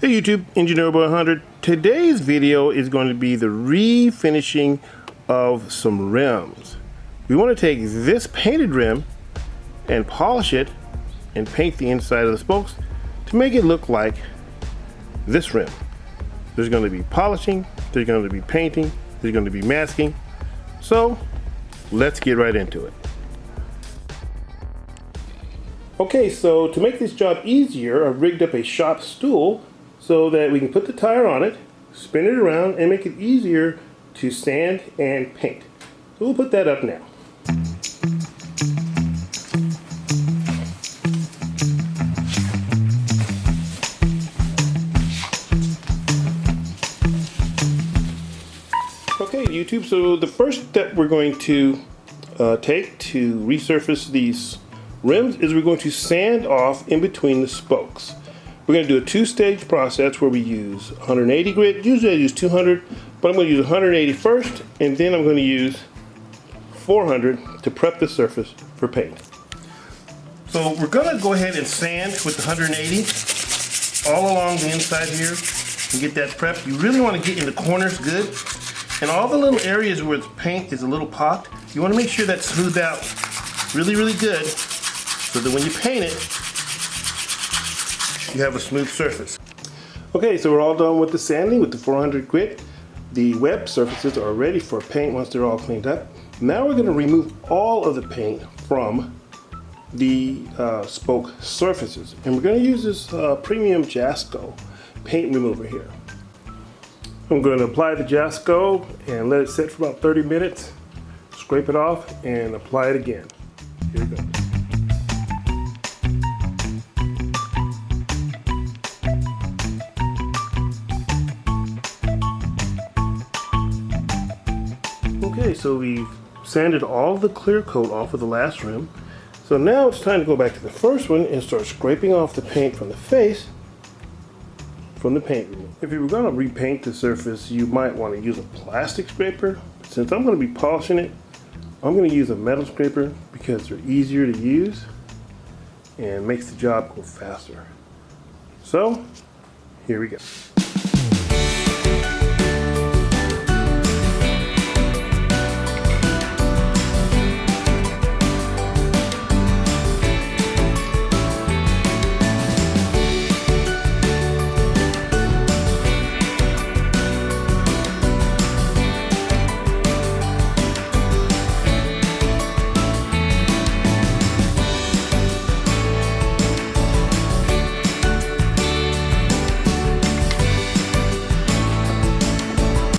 Hey YouTube, Engineer Boy 100. Today's video is going to be the refinishing of some rims. We want to take this painted rim and polish it and paint the inside of the spokes to make it look like this rim. There's going to be polishing, there's going to be painting, there's going to be masking. So let's get right into it. Okay, so to make this job easier, I've rigged up a shop stool so that we can put the tire on it, spin it around, and make it easier to sand and paint. So we'll put that up now. Okay, YouTube, so the first step we're going to take to resurface these rims is we're going to sand off in between the spokes. We're going to do a two-stage process where we use 180 grit. Usually I use 200, but I'm going to use 180 first, and then I'm going to use 400 to prep the surface for paint. So we're going to go ahead and sand with the 180 all along the inside here and get that prepped. You really want to get in the corners good, and all the little areas where the paint is a little pocked, you want to make sure that's smoothed out really, really good so that when you paint it, you have a smooth surface. Okay, so we're all done with the sanding with the 400 grit. The web surfaces are ready for paint once they're all cleaned up. Now we're going to remove all of the paint from the spoke surfaces. And we're going to use this premium Jasco paint remover here. I'm going to apply the Jasco and let it sit for about 30 minutes. Scrape it off and apply it again. Here we go. Okay, so we've sanded all the clear coat off of the last rim. So now it's time to go back to the first one and start scraping off the paint from the face from the paint remover. If you were going to repaint the surface, you might want to use a plastic scraper. But since I'm going to be polishing it, I'm going to use a metal scraper because they're easier to use and makes the job go faster. So, here we go.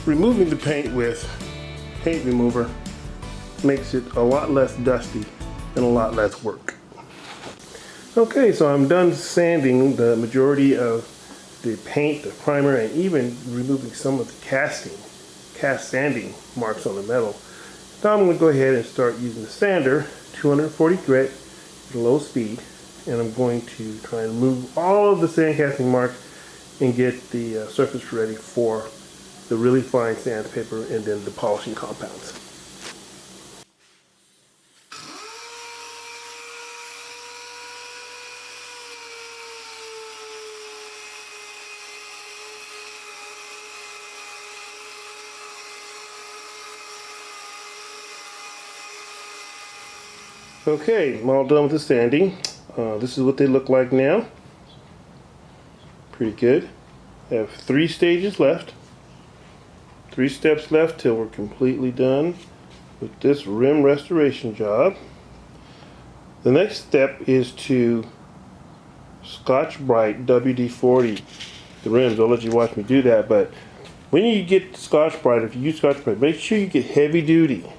Removing the paint with paint remover makes it a lot less dusty and a lot less work. Okay, so I'm done sanding the majority of the paint, the primer, and even removing some of the cast sanding marks on the metal. Now I'm going to go ahead and start using the sander, 240 grit at a low speed, and I'm going to try and remove all of the sand casting marks and get the surface ready for the really fine sandpaper and then the polishing compounds. Okay, I'm all done with the sanding. This is what they look like now. Pretty good. I have 3 stages left. 3 steps left till we're completely done with this rim restoration job. The next step is to Scotch-Brite WD-40 the rims. I'll let you watch me do that, but when you get Scotch-Brite, if you use Scotch-Brite, make sure you get heavy duty.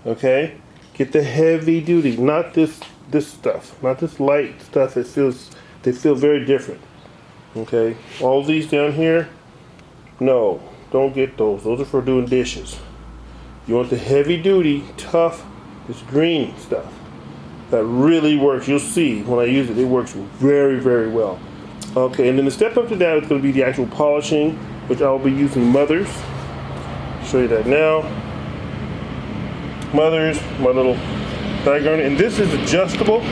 Okay? Get the heavy duty, not this stuff, not this light stuff. They feel very different. Okay? All these down here, no, don't get those. Those are for doing dishes. You want the heavy duty, tough, this green stuff. That really works. You'll see when I use it, it works very, very well. Okay, and then the step up to that is going to be the actual polishing, which I'll be using Mothers. Show you that now. Mothers, my little diagram, and this is adjustable.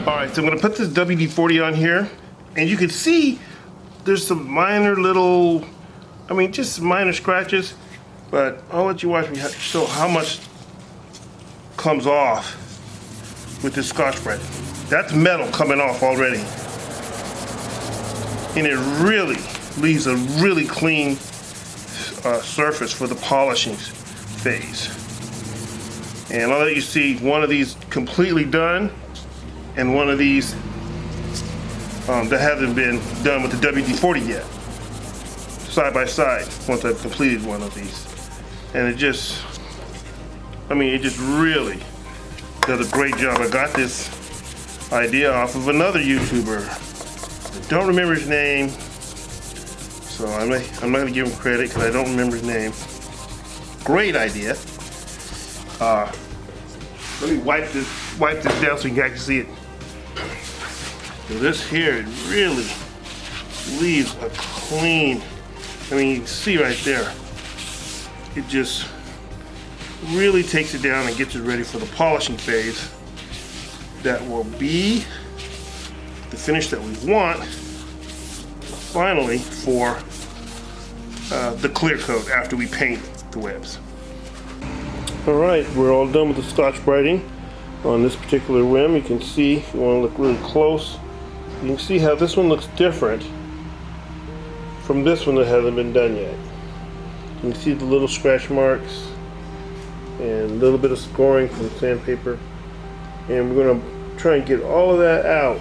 Alright, so I'm going to put this WD-40 on here, and you can see there's some minor little, just minor scratches, but I'll let you watch me show how much comes off with this Scotch-Brite. That's metal coming off already. And it really leaves a really clean surface for the polishing phase. And I'll let you see one of these completely done and one of these that hasn't been done with the WD-40 yet. Side by side, once I've completed one of these. And it just really does a great job. I got this idea off of another YouTuber. I don't remember his name, so I'm not gonna give him credit because I don't remember his name. Great idea. Let me wipe this down so you can actually see it. So this here, it really leaves a clean, you can see right there. It just really takes it down and gets it ready for the polishing phase. That will be the finish that we want finally for the clear coat after we paint the webs. Alright, we're all done with the Scotch-Briting on this particular rim. You can see, if you want to look really close, you can see how this one looks different from this one that hasn't been done yet. You can see the little scratch marks and a little bit of scoring from sandpaper. And we're going to try and get all of that out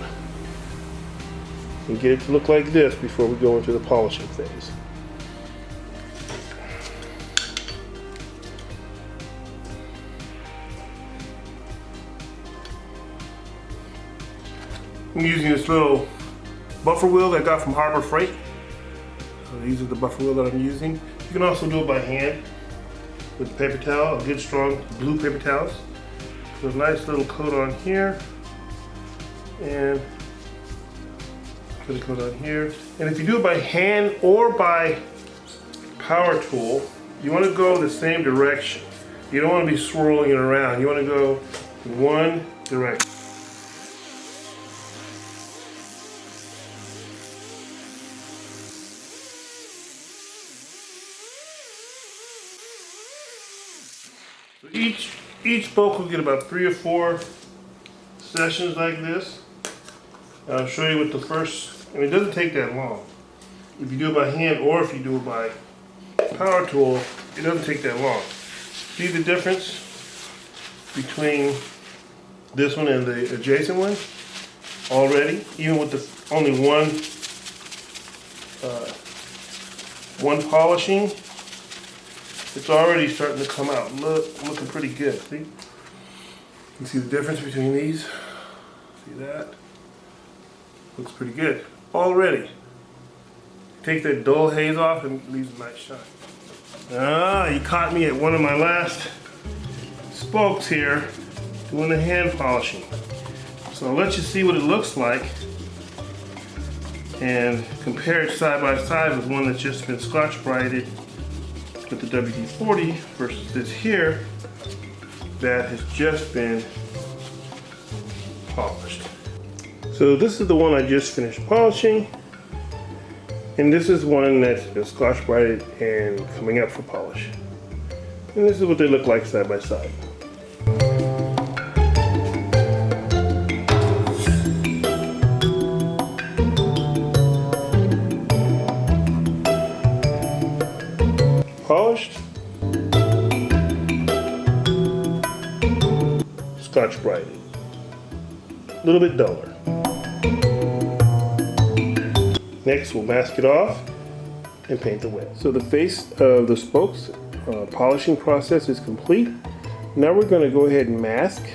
and get it to look like this before we go into the polishing phase. I'm using this little buffer wheel that I got from Harbor Freight. So these are the buffer wheel that I'm using. You can also do it by hand with a paper towel, a good strong blue paper towels. So a nice little coat on here, and put a coat on here. And if you do it by hand or by power tool, you want to go the same direction. You don't want to be swirling it around. You want to go in one direction. Each spoke will get about 3 or 4 sessions like this. I'll show you with the first, it doesn't take that long. If you do it by hand or if you do it by power tool, it doesn't take that long. See the difference between this one and the adjacent one already? Even with the only one polishing, it's already starting to come out. Looking pretty good. See? You can see the difference between these. See that? Looks pretty good already. Take that dull haze off and it leaves a nice shine. Ah, you caught me at one of my last spokes here doing the hand polishing. So I'll let you see what it looks like and compare it side by side with one that's just been Scotch-Brited with the WD-40 versus this here that has just been polished. So this is the one I just finished polishing, and this is one that's been Scotch-Brited and coming up for polish. And this is what they look like side by side. Polished, Scotch-Brite, a little bit duller. Next, we'll mask it off and paint the web. So the face of the spokes polishing process is complete. Now we're going to go ahead and mask.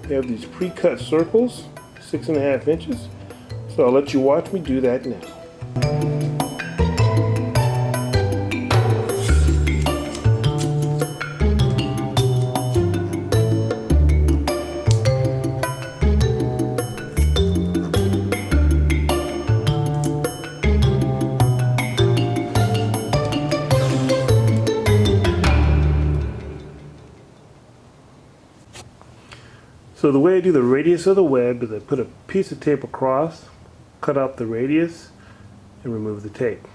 We have these pre-cut circles, 6.5 inches. So I'll let you watch me do that now. So the way I do the radius of the web is I put a piece of tape across, cut out the radius, and remove the tape.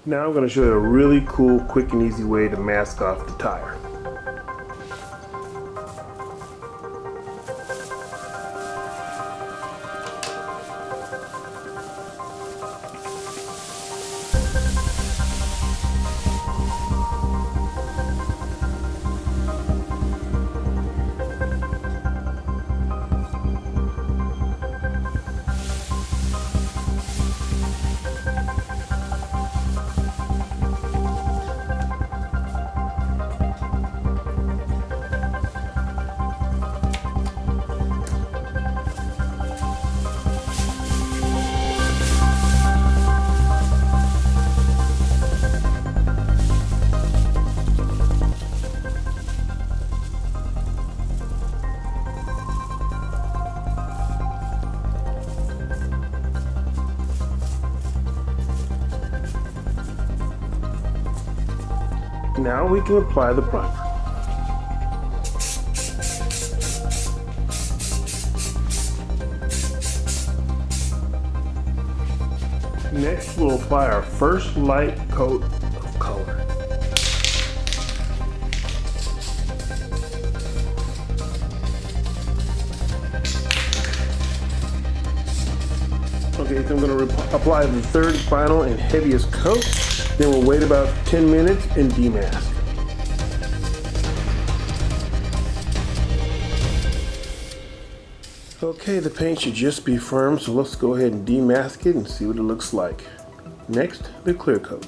Now I'm going to show you a really cool, quick and easy way to mask off the tire. Now we can apply the primer. Next, we'll apply our first light coat of color. Okay, so I'm going to apply the third, final, and heaviest coat. Then we'll wait about 10 minutes and demask. Okay, the paint should just be firm, so let's go ahead and demask it and see what it looks like. Next, the clear coat.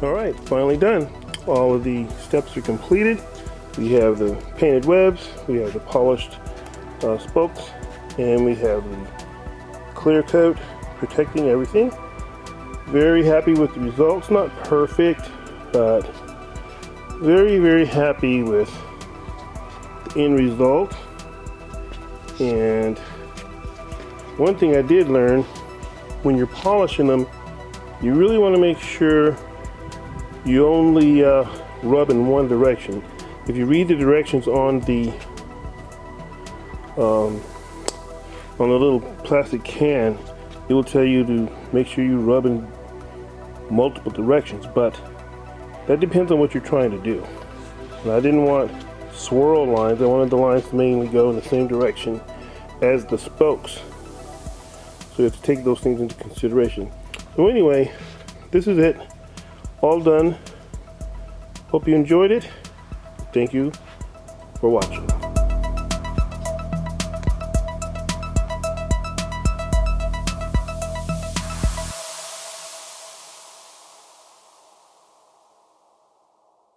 Alright, finally done. All of the steps are completed. We have the painted webs, we have the polished spokes, and we have the clear coat protecting everything. Very happy with the results. Not perfect, but very, very happy with the end result. And one thing I did learn, when you're polishing them, you really want to make sure you only rub in one direction. If you read the directions on the little plastic can, it will tell you to make sure you rub in multiple directions, but that depends on what you're trying to do. And I didn't want swirl lines. I wanted the lines to mainly go in the same direction as the spokes. So you have to take those things into consideration. So anyway, this is it. All done. Hope you enjoyed it. Thank you for watching.